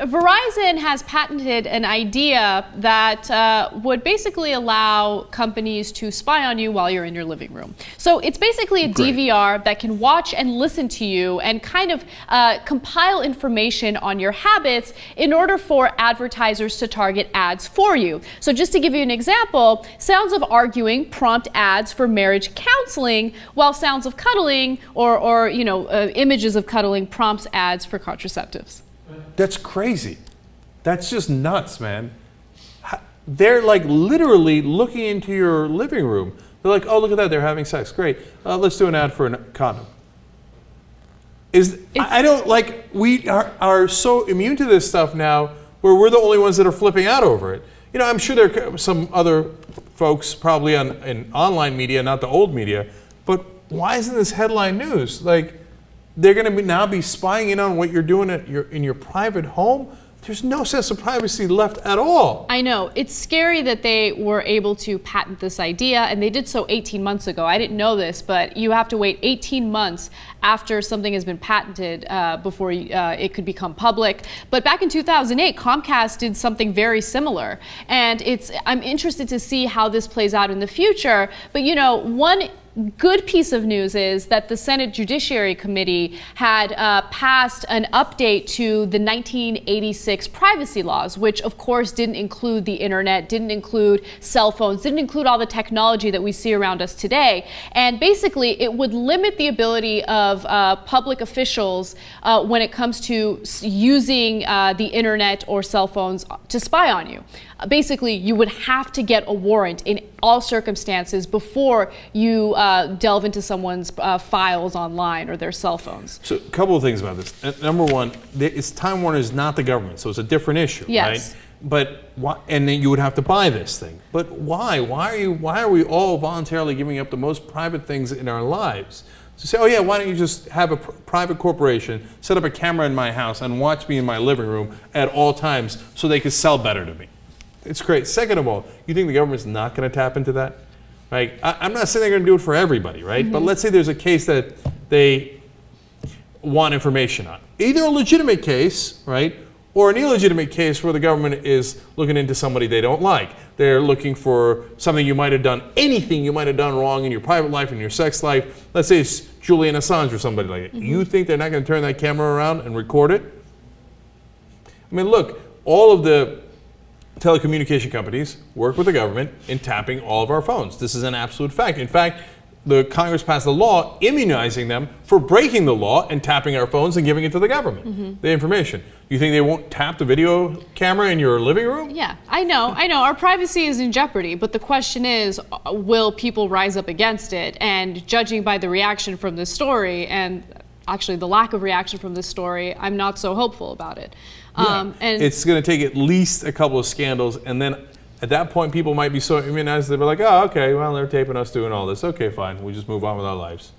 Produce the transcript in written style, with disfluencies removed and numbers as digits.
Verizon has patented an idea that would basically allow companies to spy on you while you're in your living room. So it's basically a DVR that can watch and listen to you and kind of compile information on your habits in order for advertisers to target ads for you. So just to give you an example, sounds of arguing prompt ads for marriage counseling, while sounds of cuddling or images of cuddling prompts ads for contraceptives. That's crazy. That's just nuts, man. They're like literally looking into your living room. They're like, oh, look at that, they're having sex. Great. Let's do an ad for a condom. I don't like, we are so immune to this stuff now where we're the only ones that are flipping out over it. You know, I'm sure there are some other folks probably in online media, not the old media, but why isn't this headline news? Like, they're going to now be spying in on what you're doing in your private home? There's no sense of privacy left at all. I know. It's scary that they were able to patent this idea, and they did so 18 months ago. I didn't know this, but you have to wait 18 months after something has been patented before it could become public. But back in 2008, Comcast did something very similar. And I'm interested to see how this plays out in the future. But, you know, one good piece of news is that the Senate Judiciary Committee had passed an update to the 1986 privacy laws, which of course didn't include the internet, didn't include cell phones, didn't include all the technology that we see around us today. And basically it would limit the ability of public officials when it comes to using the internet or cell phones to spy on you. Basically, you would have to get a warrant in all circumstances before you delve into someone's files online or their cell phones. So a couple of things about this. Number one, Time Warner is not the government, so it's a different issue, yes. right? But why, and then you would have to buy this thing. But why? Why are we all voluntarily giving up the most private things in our lives? So say, oh yeah, why don't you just have a private corporation set up a camera in my house and watch me in my living room at all times so they could sell better to me? It's great. Second of all, you think the government's not going to tap into that? Right? I'm not saying they're going to do it for everybody, right? Mm-hmm. But let's say there's a case that they want information on. Either a legitimate case, right, or an illegitimate case where the government is looking into somebody they don't like. They're looking for something you might have done, anything you might have done wrong in your private life, in your sex life. Let's say it's Julian Assange or somebody like that. Mm-hmm. You think they're not going to turn that camera around and record it? I mean, look, all of the telecommunication companies work with the government in tapping all of our phones. This is an absolute fact. In fact, the Congress passed a law immunizing them for breaking the law and tapping our phones and giving it to the government, the information. You think they won't tap the video camera in your living room? Yeah, I know. Our privacy is in jeopardy, but the question is, will people rise up against it? And judging by the reaction from this story, and actually the lack of reaction from this story, I'm not so hopeful about it. Yeah. And it's going to take at least a couple of scandals, and then at that point people might be so immunized they'll be like, oh, okay, well, they're taping us doing all this. Okay, fine, we just move on with our lives.